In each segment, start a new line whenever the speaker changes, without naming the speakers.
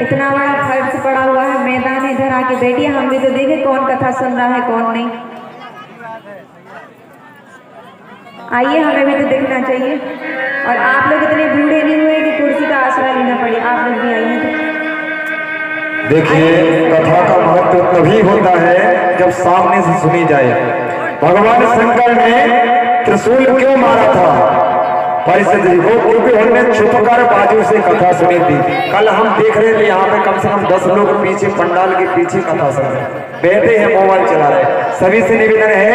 इतना बड़ा फर्श पड़ा हुआ है, मैदान है, इधर आके बैठिए, हम भी तो देखे कौन कथा सुन रहा है कौन नहीं। आइए, हमें भी तो देखना चाहिए। और आप लोग इतने बूढ़े नहीं हुए कि कुर्सी का आसरा लेना पड़े, आप लोग भी आइए।
देखिए, कथा का महत्व तभी होता है जब सामने से सुनी जाए। भगवान शंकर ने त्रिशूल क्यों मारा था? परिस्थिति वो क्योंकि उन्होंने छुपकर बाजू से कथा सुनी थी। कल हम देख रहे थे यहाँ पे कम से कम 10 लोग पीछे पंडाल के पीछे कथा सुन रहे, बैठे हैं, मोबाइल चला रहे। सभी से निवेदन है,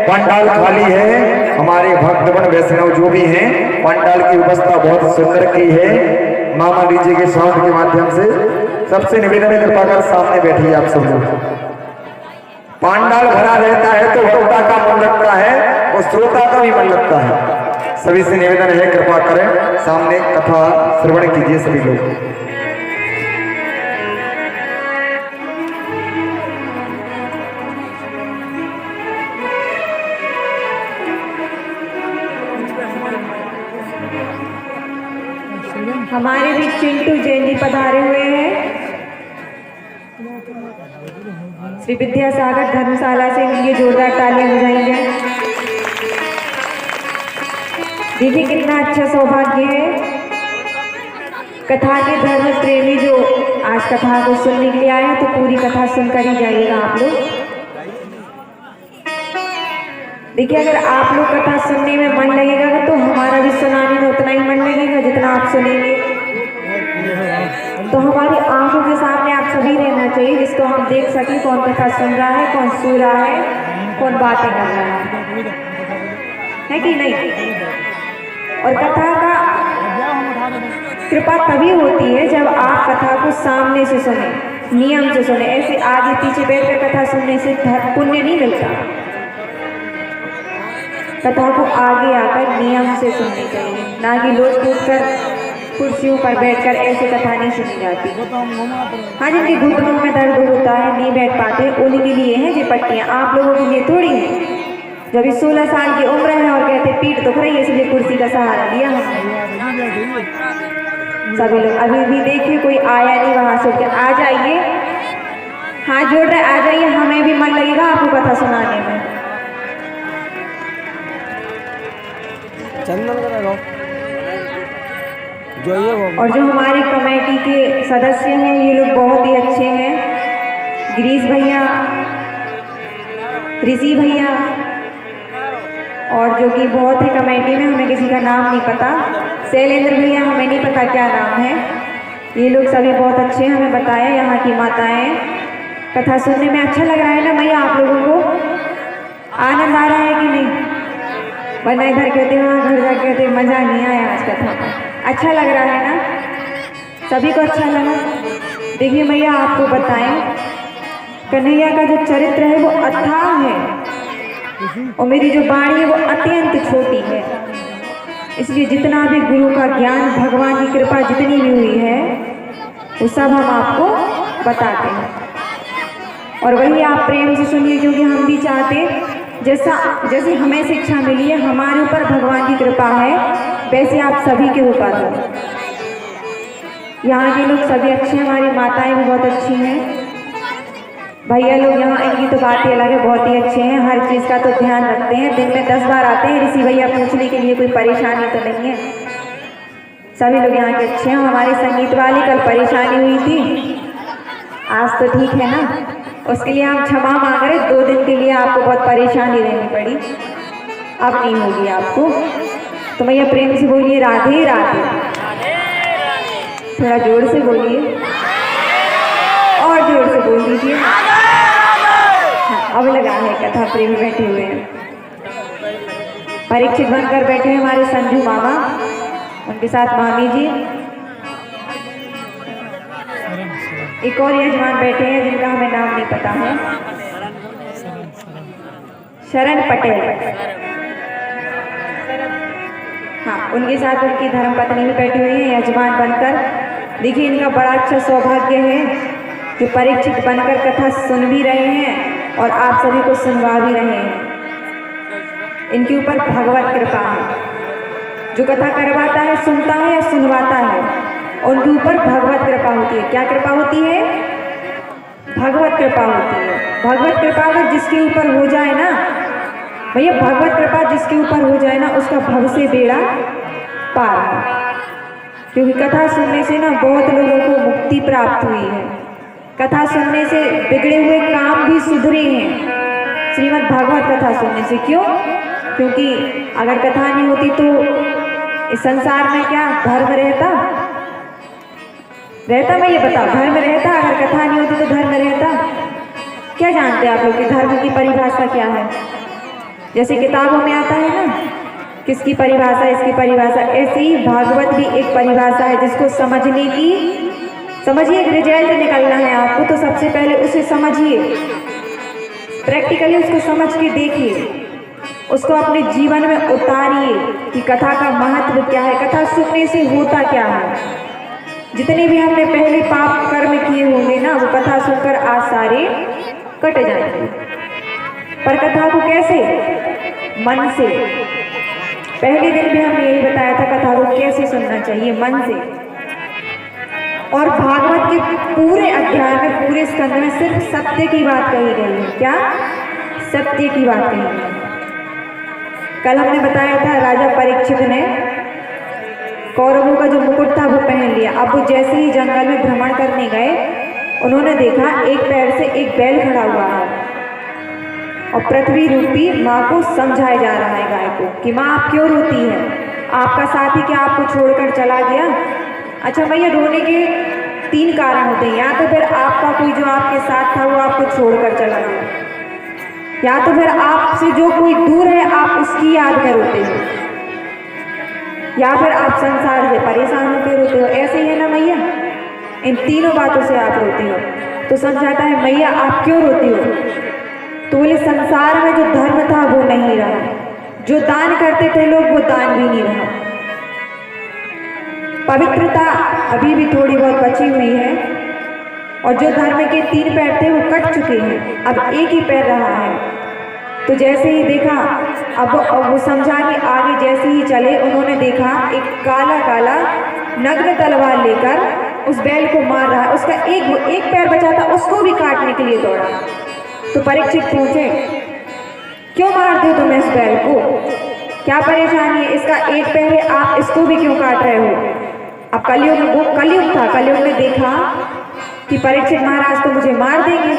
पंडाल खाली है, हमारे भक्तगण वैष्णव जो भी हैं, पंडाल की व्यवस्था बहुत सुंदर की है। मामा डीजे के साउंड के माध्यम से सबसे निवेदन है, कृपा कर सामने बैठिए आप सब लोग। पंडाल भरा रहता है तो वक्ता का मन लगता है और श्रोता का भी मन लगता है। सभी से निवेदन है, कृपा करें सामने कथा श्रवण कीजिए सभी लोग।
हमारे भी चिंटू जैन जी पधारे हुए हैं। श्री विद्यासागर धर्मशाला से इनके जोरदार तालियां बजाई जाए। देखिए कितना अच्छा सौभाग्य है। कथा के धर्म प्रेमी जो आज कथा को सुनने के लिए आए हैं तो पूरी कथा सुनकर ही जाइएगा आप लोग। देखिए, अगर आप लोग कथा सुनने में सुनेंगे। तो हमारी आंखों के सामने आप सभी रहना चाहिए, जिसको हम देख सकें कौन कथा सुन रहा है, कौन सो रहा है, कौन बातें कर रहा है कि नहीं। और कथा का कृपा तभी होती है जब आप कथा को सामने से सुने, नियम से सुने। ऐसे आगे पीछे बैठ कर कथा सुनने से पुण्य नहीं मिलता। कथा को आगे आकर नियम से सुननी चाहिए, ना कि लोट कूद कर कुर्सियों पर बैठकर ऐसे कथा नहीं सुनी जाती। हाँ, जिनके घुटनों में दर्द होता है, नहीं बैठ पाते, उनके लिए हैं ये पट्टियाँ, आप लोगों के लिए थोड़ी है। जब इस 16 साल की उम्र है और कहते पीठ दुख रही है इसलिए कुर्सी का सहारा लिया हमने। सभी लोग अभी भी देखिए कोई आया नहीं वहां से, उठ आ जाइए, हाथ जोड़ रहे, आ जाइए, हमें भी मन लगेगा आपको कथा सुनाने में।
चंदन का जो ये
और जो हमारी कमेटी के सदस्य हैं ये लोग बहुत ही अच्छे हैं। गिरीश भैया, ऋषि भैया, और जो कि बहुत है कमेटी में, हमें किसी का नाम नहीं पता, शैलेंद्र भैया, हमें नहीं पता क्या नाम है। ये लोग सभी बहुत अच्छे हैं, हमें बताया यहाँ की माताएं। कथा सुनने में अच्छा लग रहा है ना भैया, आप लोगों को आनंद आ रहा है कि नहीं? वरना इधर कहते हैं, वहाँ घर जा कहते मज़ा नहीं आया आज कथा का। अच्छा लग रहा है ना? सभी को अच्छा लगा? देखिए भैया, आपको बताएं, कन्हैया का जो चरित्र है वो अथाह है और मेरी जो वाणी है वो अत्यंत छोटी है। इसलिए जितना भी गुरु का ज्ञान, भगवान की कृपा जितनी भी हुई है वो सब हम आपको बताते हैं। और वही आप प्रेम से सुनिए, क्योंकि हम भी चाहते जैसे हमें शिक्षा मिली है, हमारे ऊपर भगवान की कृपा है, वैसे आप सभी के ऊपर हो। यहाँ के लोग सभी अच्छे हैं, हमारी माताएं भी बहुत अच्छी हैं, भैया लोग यहाँ, इनकी तो बात ही अलग है, बहुत ही अच्छे हैं, हर चीज़ का तो ध्यान रखते हैं, दिन में 10 बार आते हैं ऋषि भैया पूछने के लिए कोई परेशानी तो नहीं है। सभी लोग यहाँ के अच्छे हैं। हमारे संगीत वाली कल परेशानी हुई थी, आज तो ठीक है ना, उसके लिए हम क्षमा मांग रहे। 2 दिन के लिए आपको बहुत परेशानी रहनी पड़ी, अब नहीं होगी आपको। तो भैया प्रेम से बोलिए राधे राधे, थोड़ा जोर से बोलिए, और जोर से बोल दीजिए। हाँ, अब लगा है कथा प्रेमी बैठे हुए हैं, परीक्षित बनकर बैठे हैं हमारे संजू मामा, उनके साथ मामी जी, एक और यजमान बैठे हैं जिनका हमें नाम नहीं पता है, शरण पटेल। हाँ, उनके साथ उनकी धर्मपत्नी भी बैठी हुई है यजमान बनकर। देखिए इनका बड़ा अच्छा सौभाग्य है जो परीक्षित बनकर कथा सुन भी रहे हैं और आप सभी को सुनवा भी रहे हैं। इनके ऊपर भगवत कृपा है, जो कथा करवाता है, सुनता है या सुनवाता है, उनके ऊपर भगवत कृपा होती है। क्या कृपा होती है? भगवत कृपा होती है। भगवत कृपा अगर जिसके ऊपर हो जाए ना भैया, भगवत कृपा जिसके ऊपर हो जाए ना, उसका भव से बेड़ा पार है। क्योंकि कथा सुनने से ना बहुत लोगों को मुक्ति प्राप्त हुई है, कथा सुनने से बिगड़े हुए काम भी सुधरे हैं श्रीमद् भागवत कथा सुनने से। क्यों? क्योंकि अगर कथा नहीं होती तो इस संसार में क्या धर्म रहता? मैं ये बताओ, धर्म रहता? अगर कथा नहीं होती तो धर्म रहता? क्या जानते हैं आप लोग कि धर्म की परिभाषा क्या है? जैसे किताबों में आता है ना, किसकी परिभाषा, इसकी परिभाषा, ऐसे ही भागवत भी एक परिभाषा है जिसको समझने की, समझिए, एक रिजल्ट निकलना है आपको तो सबसे पहले उसे समझिए, प्रैक्टिकली उसको समझ के देखिए, उसको अपने जीवन में उतारिए कि कथा का महत्व क्या है, कथा सुनने से होता क्या है। जितने भी हमने पहले पाप कर्म किए होंगे ना, वो कथा सुनकर आज सारे कट जाएंगे। पर कथा को कैसे? मन से। पहले दिन भी हमने यही बताया था, कथा को कैसे सुनना चाहिए? मन से। और भागवत के पूरे अध्याय में, पूरे स्कंद में सिर्फ सत्य की बात कही गई है। क्या? सत्य की बात कही गई है। कल हमने बताया था राजा परीक्षित ने कौरवों का जो मुकुट था वो पहन लिया। अब वो जैसे ही जंगल में भ्रमण करने गए, उन्होंने देखा एक पैर से एक बैल खड़ा हुआ है और पृथ्वी रूपी माँ को समझाया जा रहा है गाय को कि माँ आप क्यों रोती है? आपका साथी क्या आपको छोड़कर चला गया? अच्छा भैया, रोने के 3 कारण होते हैं। या तो फिर आपका कोई जो आपके साथ था वो आपको छोड़कर चला गया, या तो फिर आपसे जो कोई दूर है आप उसकी याद में रोते हो, या फिर आप संसार से परेशान होकर रोते हो। ऐसे ही है ना मैया, इन तीनों बातों से आप रोते हो। तो समझाता है मैया आप क्यों रोती हो? तो बोले संसार में जो धर्म था वो नहीं रहा, जो दान करते थे लोग वो दान भी नहीं रहा, पवित्रता अभी भी थोड़ी बहुत बची हुई है, और जो धर्म के 3 पैर थे वो कट चुके हैं, अब एक ही पैर रहा है। तो जैसे ही देखा, अब वो समझा कि आगे जैसे ही चले, उन्होंने देखा एक काला काला नग्न तलवार लेकर उस बैल को मार रहा है। उसका एक पैर बचा था, उसको भी काटने के लिए दौड़ा। तो परीक्षित पूछे क्यों मारते हो तुम इस बैल को, क्या परेशानी है? इसका एक पैर है, आप इसको भी क्यों काट रहे हो? अब कलयुग, वो कलयुग था, कलयुग में देखा कि परीक्षित महाराज तो मुझे मार देंगे।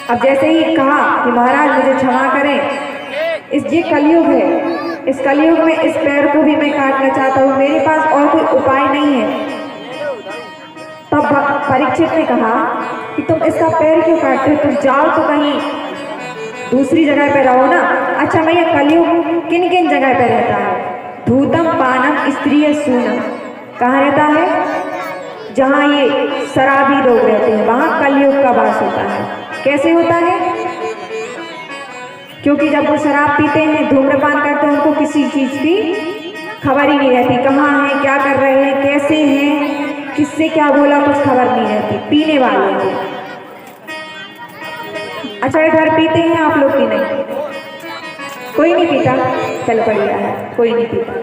अब जैसे ही कहा कि महाराज मुझे क्षमा करें, ये कलयुग है, इस कलयुग में इस पैर को भी मैं काटना चाहता हूँ, मेरे पास और कोई उपाय नहीं है। तब परीक्षित ने कहा कि तुम इसका पैर क्यों काटते हो, तुम जाओ तो कहीं दूसरी जगह पे रहो ना। अच्छा भैया, कलयुग किन किन जगह पे रहता है? धूतम पानम स्त्रीय सूनम, कहाँ रहता है? जहाँ ये शराबी लोग रहते हैं वहाँ कलयुग का वास होता है। कैसे होता है? क्योंकि जब वो शराब पीते हैं, धूम्रपान करते हैं, उनको किसी चीज की खबर ही नहीं रहती, कहाँ हैं, क्या कर रहे हैं, कैसे हैं, किससे क्या बोला, कुछ खबर नहीं रहती, पीने वाले हैं। अच्छा इधर पीते हैं आप लोग की नहीं? कोई नहीं पीता, चल बढ़िया है, कोई नहीं पीता,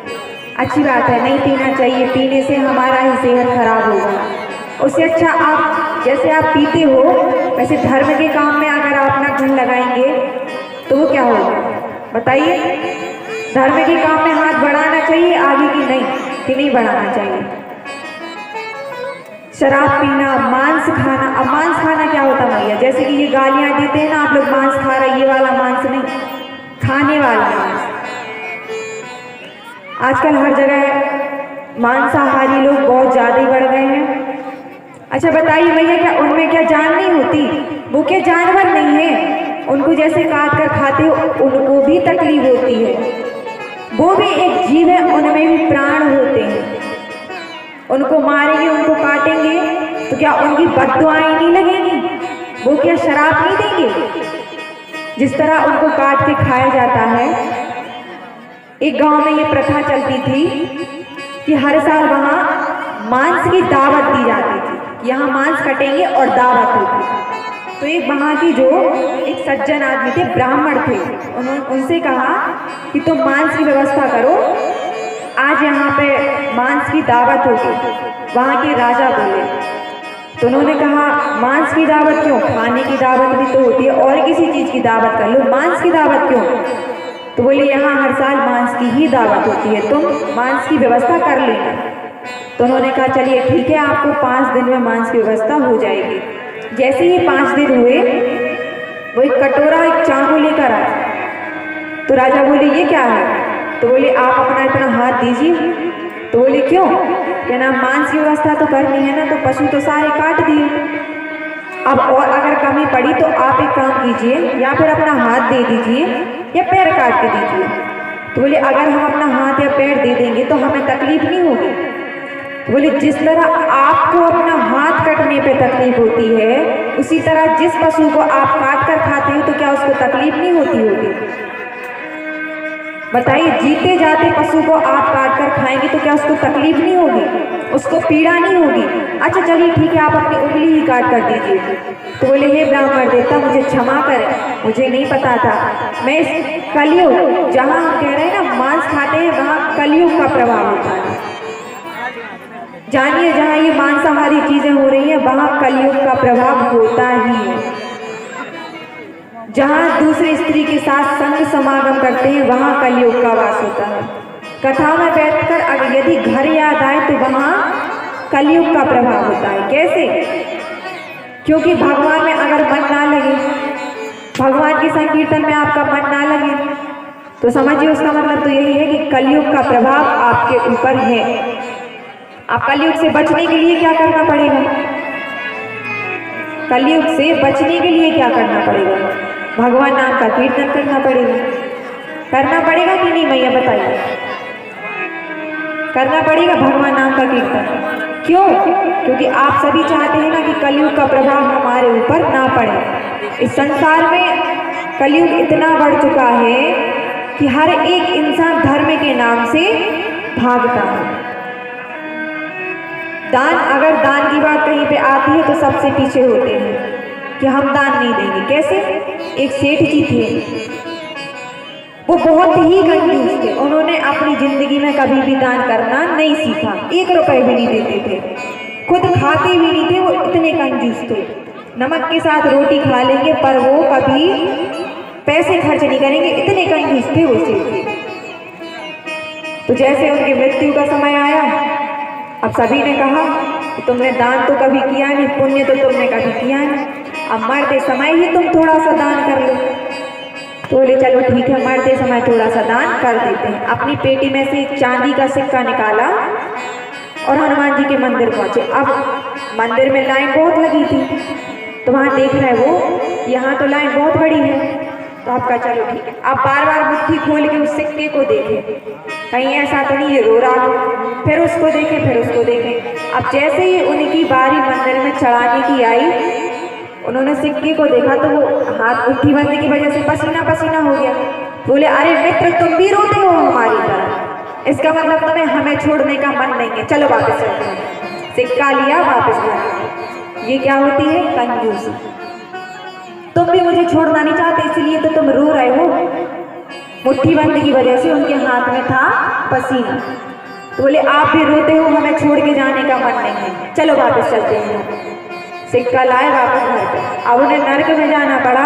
अच्छी बात है, नहीं पीना चाहिए, पीने से हमारा ही सेहत खराब होगा। उससे अच्छा आप जैसे आप पीते हो वैसे धर्म के काम में अगर आप अपना धन लगाएंगे तो वो क्या होगा बताइए? धर्म के काम में हाथ बढ़ाना चाहिए आगे की नहीं, कि नहीं बढ़ाना चाहिए? शराब पीना, मांस खाना। अब मांस खाना क्या होता भैया? जैसे कि ये गालियां देते हैं ना आप लोग, मांस खा रहे, ये वाला मांस नहीं, खाने वाला मांस। आजकल हर जगह मांसाहारी लोग बहुत ज़्यादा ही बढ़ गए हैं। अच्छा बताइए भैया, क्या उनमें क्या जान नहीं होती? वो क्या जानवर नहीं है? उनको जैसे काट कर खाते हो उनको भी तकलीफ होती है, वो भी एक जीव है, उनमें भी प्राण होते हैं। उनको मारेंगे, उनको काटेंगे तो क्या उनकी बद्दुआएं नहीं लगेंगी? वो क्या शराब नहीं देंगे? जिस तरह उनको काट के खाया जाता है। एक गांव में ये प्रथा चलती थी कि हर साल वहाँ मांस की दावत दी जाती थी, यहाँ मांस कटेंगे और दावत होगी। तो एक वहाँ की जो एक सज्जन आदमी थे, ब्राह्मण थे, उन्होंने उनसे कहा कि तुम मांस की व्यवस्था करो, आज यहाँ पे मांस की दावत होगी। वहाँ के राजा बोले, तो उन्होंने कहा मांस की दावत क्यों? खाने की दावत भी तो होती है, और किसी चीज़ की दावत कर लो, मांस की दावत क्यों? तो बोले यहाँ हर साल मांस की ही दावत होती है, तुम मांस की व्यवस्था कर लेना। तो उन्होंने कहा चलिए ठीक है, आपको 5 दिन में मांस की व्यवस्था हो जाएगी। जैसे ही 5 दिन हुए, वो एक कटोरा, एक चाकू लेकर आए। तो राजा बोले ये क्या है? तो बोले आप अपना इतना हाथ दीजिए। तो बोले क्यों? क्या ना मांस की व्यवस्था तो करनी है ना, तो पशु तो सारे काट दिए, अब और अगर कमी पड़ी तो आप एक काम कीजिए, या फिर अपना हाथ दे दीजिए या पैर काट के दीजिए। तो बोले अगर हम अपना हाथ या पैर दे देंगे तो हमें तकलीफ नहीं होगी। तो बोले जिस तरह आपको अपना हाथ कटने पे तकलीफ होती है, उसी तरह जिस पशु को आप काट कर खाते हैं तो क्या उसको तकलीफ नहीं होती होगी? बताइए, जीते जाते पशु को आप काट कर खाएंगे तो क्या उसको तकलीफ नहीं होगी? उसको पीड़ा नहीं होगी? अच्छा चलिए ठीक है, आप अपनी उंगली ही काट कर दीजिए। तो बोले हे ब्राह्मण देवता, मुझे क्षमा करें, मुझे नहीं पता था, मैं इस कलयुग, जहाँ हम कह रहे हैं ना मांस खाते हैं, वहाँ कलयुग का प्रभाव होता है। जानिए जहाँ ये मांसाहारी चीजें हो रही हैं वहाँ कलयुग का प्रभाव होता ही है। जहाँ दूसरी स्त्री के साथ संग समागम करते हैं वहाँ कलयुग का वास होता है। कथा में बैठकर अगर यदि घर याद आए तो वहाँ कलयुग का प्रभाव होता है। कैसे? क्योंकि भगवान में अगर मन ना लगे, भगवान के संकीर्तन में आपका मन ना लगे, तो समझिए उसका मतलब तो यही है कि कलयुग का प्रभाव आपके ऊपर है। आप कलयुग से बचने के लिए क्या करना पड़ेगा? कलयुग से बचने के लिए क्या करना पड़ेगा? भगवान नाम का कीर्तन करना पड़ेगा। करना पड़ेगा कि नहीं भैया बताइए? करना पड़ेगा भगवान नाम का कीर्तन। क्यों? क्योंकि आप सभी चाहते हैं ना कि कलयुग का प्रभाव हमारे ऊपर ना पड़े। इस संसार में कलयुग इतना बढ़ चुका है कि हर एक इंसान धर्म के नाम से भागता है। दान, अगर दान की बात कहीं पे आती है तो सबसे पीछे होते हैं कि हम दान नहीं देंगे। कैसे? एक सेठ जी थे, वो बहुत ही कंजूस थे। उन्होंने अपनी जिंदगी में कभी भी दान करना नहीं सीखा, 1 रुपए भी नहीं देते थे, खुद खाते भी नहीं थे। वो इतने कंजूस थे, नमक के साथ रोटी खा लेंगे पर वो कभी पैसे खर्च नहीं करेंगे, इतने कंजूस थे वो सेठ। तो जैसे उनकी मृत्यु का समय आया, अब सभी ने कहा कि तुमने दान तो कभी किया नहीं, पुण्य तो तुमने कभी किया नहीं, अब मरते समय ही तुम थोड़ा सा दान कर लो। तो बोले चलो ठीक है, मरते समय थोड़ा सा दान कर देते हैं। अपनी पेटी में से चांदी का सिक्का निकाला और हनुमान जी के मंदिर पहुंचे। अब मंदिर में लाइन बहुत लगी थी, तो वहाँ देख रहे वो यहाँ तो लाइन बहुत बड़ी है, तो आपका चलो ठीक है। अब बार बार मुट्ठी खोल के उस सिक्के को देखे, कहीं ऐसा तो नहीं ये रो रहा हो, फिर उसको देखे, फिर उसको देखे। अब जैसे ही उनकी बारी मंदिर में चढ़ाने की आई, उन्होंने सिक्के को देखा तो वो हाथ मुट्ठी बंद की वजह से पसीना पसीना हो गया। बोले अरे मित्र, तुम भी रोते हो हमारी तरह, इसका मतलब तुम्हें हमें छोड़ने का मन नहीं है, चलो वापस चलते हैं। सिक्का लिया, वापस गया। ये क्या होती है? कंजूसी। तुम भी मुझे छोड़ना नहीं चाहते, इसलिए तो तुम रो रहे हो। मुट्ठी बंद की वजह से उनके हाथ में था पसीना। तो बोले आप भी रोते हो, हमें छोड़ के जाने का मन नहीं है, चलो वापस चलते हैं। सिक्का लाए, वापस घर पे। अब उन्हें नरक में जाना पड़ा,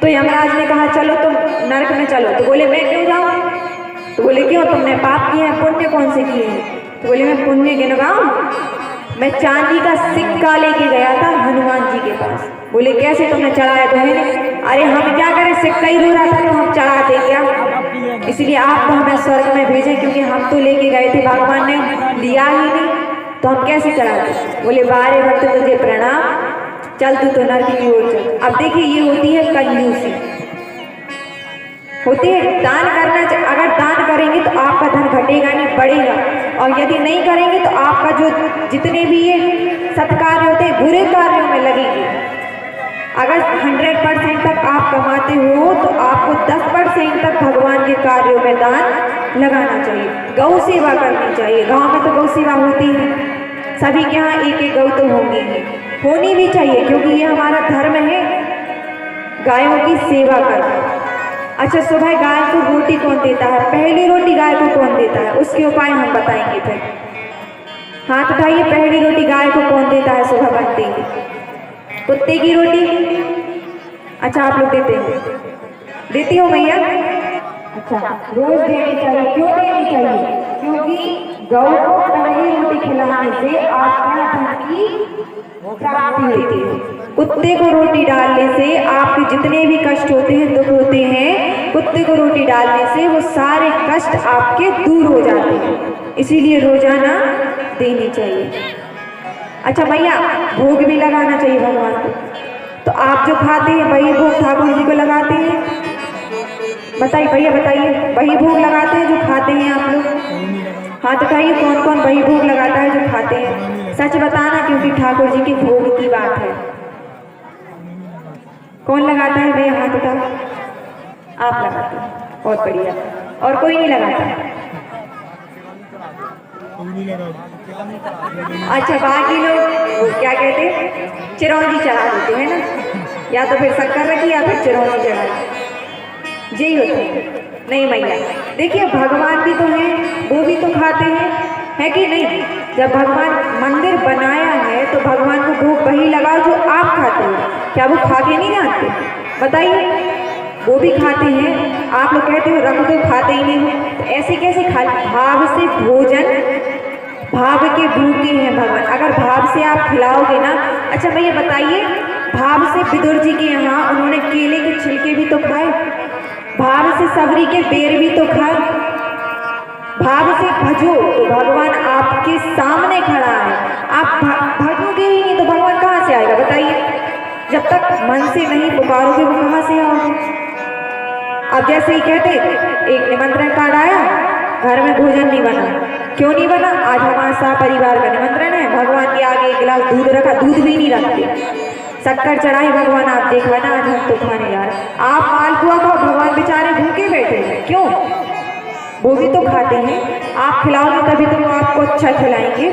तो यमराज ने कहा चलो तुम नरक में चलो। तो बोले मैं क्यों जाऊं? तो बोले क्यों, तुमने पाप किए हैं, पुण्य कौन से किए हैं? तो बोले मैं पुण्य गिनवाऊं? मैं चांदी का सिक्का लेके गया था हनुमान जी के पास। बोले कैसे, तुमने चढ़ाया तो है नहीं? अरे हम क्या करें, सिक्का ही रो रहा था तो हम चढ़ाते क्या? इसलिए आप तो हमें स्वर्ग में भेजे, क्योंकि हम तो लेके गए थे, भगवान ने लिया ही नहीं, तो हम कैसे चढ़ाते? बोले बारे भक्त तुझे प्रणाम, चल तू तो नरक की ओर चल। अब देखिए ये होती है कंजूसी, होती है। दान करना, अगर दान करेंगे तो आपका धन घटेगा नहीं, बढ़ेगा। और यदि नहीं करेंगे तो आपका जो जितने भी ये सत्कार्य होते हैं बुरे कार्यों में लगेंगे। अगर 100% तक आप कमाते हो तो आपको 10% तक भगवान के कार्यों में दान लगाना चाहिए। गौ सेवा करनी चाहिए। गांव में तो गौ सेवा होती है, सभी के यहाँ एक एक गौ तो होंगी ही, होनी भी चाहिए, क्योंकि ये हमारा धर्म है गायों की सेवा करना। अच्छा, सुबह गाय को रोटी कौन देता है? पहली रोटी गाय को कौन देता है? उसके उपाय हम बताएंगे। फिर हाथ उठाइए, पहली रोटी गाय को कौन देता है सुबह बनते ही? कुत्ते की रोटी। अच्छा, आप लोग देते हैं? देती हो भैया? अच्छा, रोज देनी चाहिए। क्यों देनी चाहिए? क्योंकि गौ को पहली रोटी खिलाने से आपके धन की प्राप्ति होती है। कुत्ते को रोटी डालने से आपके जितने भी कष्ट होते हैं, दुख होते हैं, कुत्ते को रोटी डालने से वो सारे कष्ट आपके दूर हो जाते हैं। इसीलिए रोजाना देनी चाहिए। अच्छा भैया, भोग भी लगाना चाहिए भगवान को। तो आप जो खाते हैं वही भोग ठाकुर जी को लगाते हैं? बताइए भैया, बताइए, वही भोग लगाते हैं जो खाते हैं आप लोग? हाथ उठाइए, कौन कौन वही भोग लगाता है जो खाते हैं? सच बताना, क्योंकि ठाकुर जी के भोग की बात है। कौन लगाता है भैया? हाथ उठाओ। आप लगाते हैं, बहुत बढ़िया। और कोई नहीं लगाता? अच्छा, बाकी लोग क्या कहते हैं? चिरौंजी चढ़ा देते हैं ना, या तो फिर शक्कर रखी या फिर चिरौंजी चढ़ाई, यही होता है। नहीं भैया, देखिए भगवान भी तो हैं, वो भी तो खाते हैं, है कि नहीं? जब भगवान मंदिर बनाया है तो भगवान को भोग वही लगाओ जो आप खाते हो। क्या वो खा के नहीं जाते? बताइए, वो भी खाते हैं। आप लोग कहते हो रख दो, खाते ही नहीं हो, तो ऐसे कैसे खा? भाव से भोजन, भाव के भूखे हैं भगवान, अगर भाव से आप खिलाओगे ना। अच्छा भैया बताइए, भाव से विदुर जी के यहाँ उन्होंने केले के छिलके भी तो खाए, भाव से सबरी के बेर भी तो खा, भाव से भजो तो भगवान आपके सामने खड़ा है। आप भजोगे ही नहीं तो भगवान कहाँ से आएगा बताइए? जब तक मन से नहीं पुकारोगे वो कहाँ से आओगे? अब जैसे ही कहते एक निमंत्रण कार्ड आया, घर में भोजन नहीं बना, क्यों नहीं बना? आज हमारा सा परिवार का निमंत्रण है, भगवान के आगे एक गिलास दूध रखा, दूध भी नहीं रखते, शक्कर चढ़ाई, भगवान आप देखा ना आज हम तो खाने जा रहे, आप मालपुआ खाओ, भगवान बेचारे भूखे बैठे हैं, क्यों? वो भी तो खाते हैं, आप खिलाओगे तभी तो वो आपको अच्छा खिलाएंगे,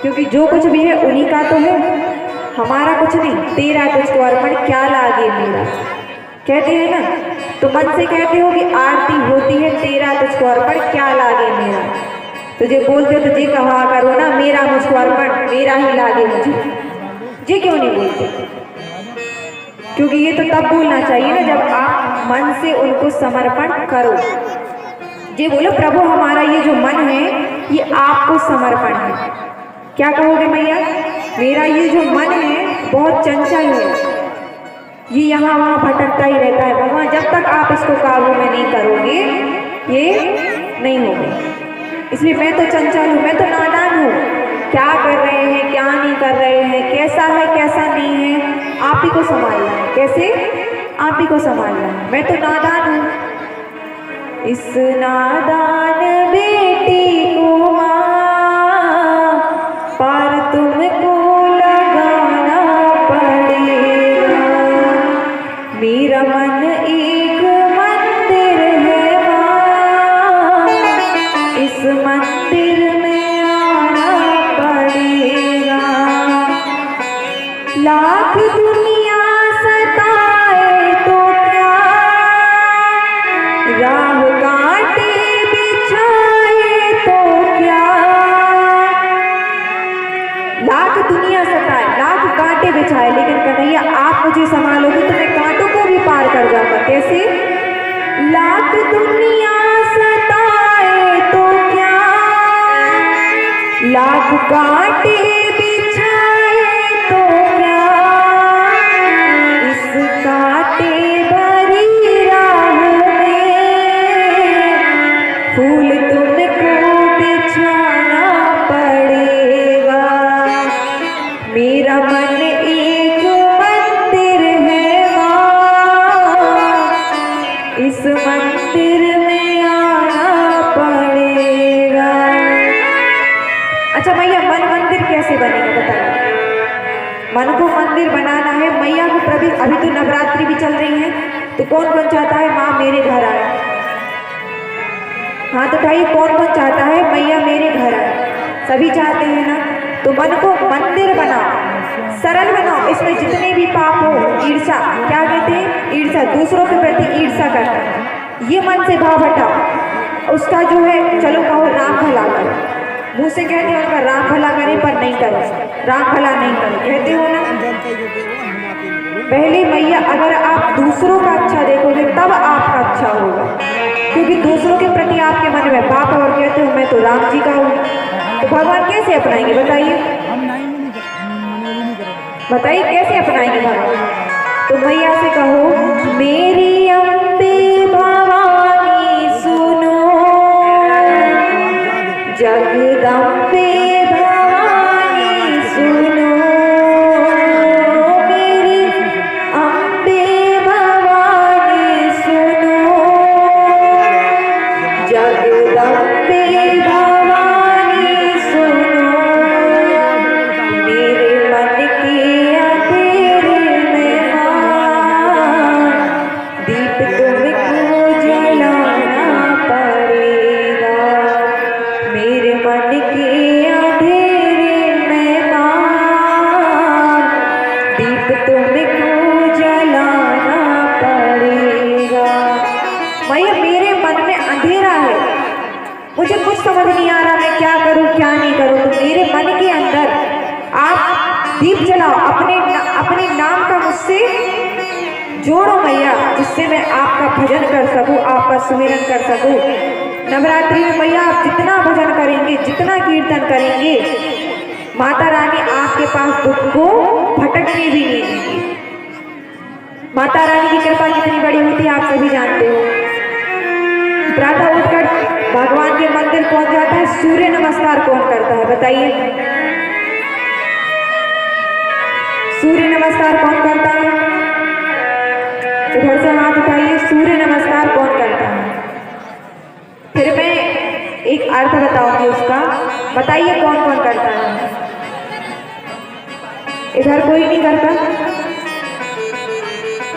क्योंकि जो कुछ भी है उन्हीं का तो है, हमारा कुछ नहीं। तेरा तुझको अर्पण क्या लागे मेरा, कहते हैं ना, तो मन से कहते हो कि आरती होती है तेरा तुझको अर्पण क्या लागे मेरा, तुझे बोलते हो तुझे कहा करो ना मेरा मुझको अर्पण मेरा ही लागे मुझे, ये क्यों नहीं बोलते? क्योंकि ये तो तब बोलना चाहिए ना जब आप मन से उनको समर्पण करो। ये बोलो प्रभु हमारा ये जो मन है ये आपको समर्पण है। क्या कहोगे मैया? मेरा ये जो मन है बहुत चंचल है, ये यहाँ वहाँ भटकता ही रहता है, भगवान जब तक आप इसको काबू में नहीं करोगे ये नहीं होगा। इसलिए मैं तो चंचल हूँ, मैं तो नादान हूँ, क्या कर रहे हैं क्या नहीं कर रहे हैं, कैसा है कैसा नहीं है, आप ही को संभालना है। कैसे? आप ही को संभालना है, मैं तो नादान हूँ। इस नादान बेटी को माँ पार तुमको लगाना पड़ेगा, मेरा मन एक मंदिर है माँ, इस मंदिर में आना पड़ेगा। लाख दुनिया सताए तो क्या, राह कांटे बिछाए तो क्या, लाख दुनिया सताए लाख कांटे बिछाए, लेकिन कन्हैया आप मुझे संभालोगे तो मैं कांटों को भी पार कर जाऊंगा। कैसे? लाख दुनिया सताए तो क्या, लाख कांटे बिछाए तो क्या, इस कांटे भरी राह में फूल तुमको बिछाना पड़ेगा, मेरा मन एक मंदिर है माँ, इस मंदिर में आना पड़ेगा। अच्छा मैया मन मंदिर कैसे बनेगा बताइए? मन को मंदिर बनाना है मैया को प्रभु, अभी तो नवरात्रि भी चल रही है, तो कौन कौन चाहता है माँ मेरे घर आए? हाँ तो भाई कौन कौन चाहता है मैया मेरे घर आए? सभी चाहते हैं ना। तो मन को मंदिर बनाओ, सरल बनाओ, इसमें जितने भी पाप हो, ईर्ष्या, क्या कहते हैं? ईर्ष्या, दूसरों के प्रति ईर्ष्या करना, ये मन से भाव हटाओ। उसका जो है चलो कहो राम भला करो, मुँह से कहते हो उनका राम भला करे पर नहीं करो, राम भला नहीं करो, कहते हो ना। पहले मैया अगर आप दूसरों का अच्छा देखोगे तब आपका अच्छा होगा, क्योंकि दूसरों के प्रति आपके मन में पाप और कहते हो मैं तो राम जी का हूँ, तो भगवान कैसे अपनाएंगे बताइए? बताइए कैसे अपनाएंगे भगवान? तो मैया से कहो मेरी अम्बे भवानी सुनो, जगदम्बे भवानी सुनो, मेरी अम्बे भवानी सुनो, जगदम्बे भवानी सुनो, मेरे मन के अंधेरे में माँ दीप तुमको जलाना पड़ेगा, मेरे मन के अंधेरे में माँ दीप तुमको जलाना पड़ेगा। मैया मेरे मन में अंधेरा है, मुझे कुछ समझ नहीं आ रहा मैं क्या करूं क्या नहीं करूं, तो मेरे मन के अंदर आप दीप जलाओ, अपने नाम का मुझसे जोड़ो मैया, जिससे मैं आपका भजन कर सकूं, आपका सुमिरन कर सकूं। नवरात्रि में मैया आप जितना भजन करेंगे, जितना कीर्तन करेंगे, माता रानी आपके पास दुख को भटकने भी नहीं देंगी। माता रानी की कृपा कितनी बड़ी होती है आप सभी जानते हो। प्रातः उठकर भगवान के मंदिर कौन जाता है? सूर्य नमस्कार कौन करता है बताइए? सूर्य नमस्कार कौन करता है? इधर से हाथ उठाइए। सूर्य नमस्कार कौन करता है? फिर मैं एक अर्थ बताऊंगी उसका, बताइए कौन कौन करता है? इधर कोई नहीं करता?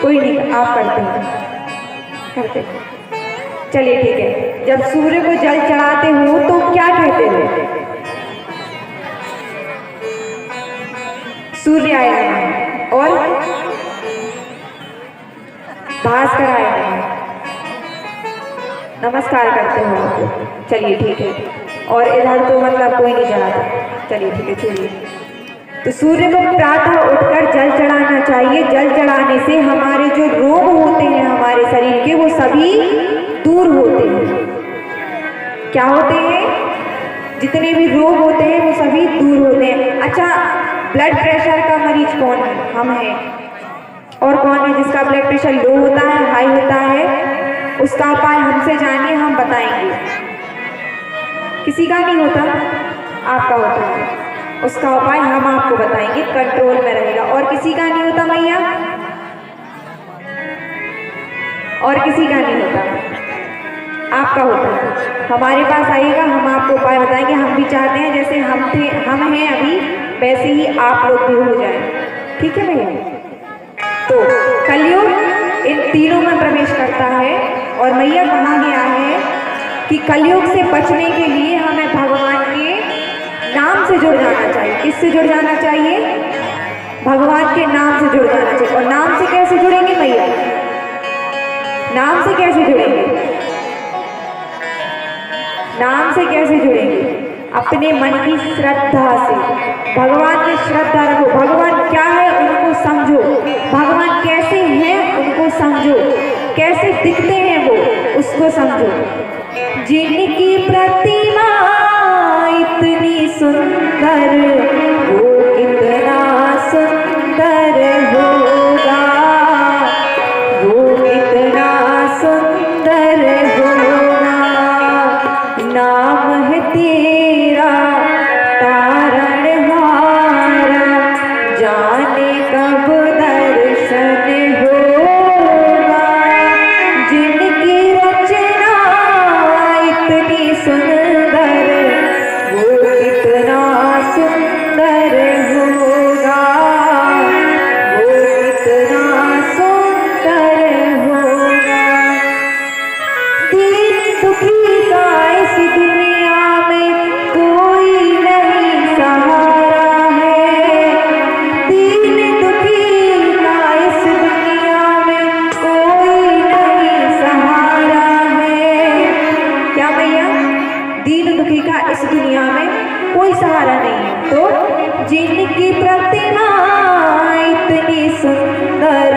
कोई नहीं, आप करते हैं? करते। चलिए ठीक है। जब सूर्य को जल चढ़ाते हो तो क्या कहते हो? सूर्याय नमः और भास्कर आय नमः, नमस्कार करते हो आप लोग। चलिए ठीक है। और इधर तो मतलब कोई नहीं चढ़ाता। चलिए ठीक है, छोड़िए। तो सूर्य को प्रातः उठकर जल चढ़ाना चाहिए। जल चढ़ाने से हमारे जो रोग होते हैं हमारे शरीर के, वो सभी दूर होते हैं। क्या होते हैं? जितने भी रोग होते हैं वो सभी दूर होते हैं। अच्छा, ब्लड प्रेशर का मरीज कौन है? हम हैं। और कौन है जिसका ब्लड प्रेशर लो होता है, हाई होता है? उसका उपाय हमसे जानिए, हम बताएंगे। किसी का नहीं होता, आपका होता है। उसका उपाय हम आपको बताएंगे, कंट्रोल में रहेगा। और किसी का नहीं होता मैया? और किसी का नहीं होता, आपका होता है। हमारे पास आइएगा, हम आपको उपाय बताएंगे। हम भी चाहते हैं जैसे हम हैं अभी, वैसे ही आप लोग भी हो जाए। ठीक है भैया? तो कलयुग इन तीनों में प्रवेश करता है। और मैया कहा गया है कि कलयुग से बचने के लिए हमें भगवान के नाम से जुड़ जाना चाहिए। किससे जुड़ जाना चाहिए? भगवान के नाम से जुड़ जाना चाहिए। और नाम से कैसे जुड़ेंगे भैया? नाम से कैसे जुड़ेंगे? नाम से कैसे जुड़ेंगे? अपने मन की श्रद्धा से। भगवान की श्रद्धा रखो। भगवान क्या है उनको समझो, भगवान कैसे हैं उनको समझो, कैसे दिखते हैं वो उसको समझो। जिनकी प्रतिमा इतनी सुंदर, वो कितना सुंदर होगा, वो कितना सुंदर होगा। नाम है तेरा तारणहारा, जाने कब दर्शन होगा। जिनकी रचना इतनी सुंदर, वो कितना सुंदर होगा, वो कितना सुंदर होगा। दीन दुखी का इस दुनिया में कोई नहीं सहारा है। दीन दुखी का इस दुनिया में कोई नहीं सहारा है। क्या भैया? दीन दुखी का इस दुनिया में कोई सहारा नहीं है। तो जिनकी प्रतिमा इतनी सुंदर,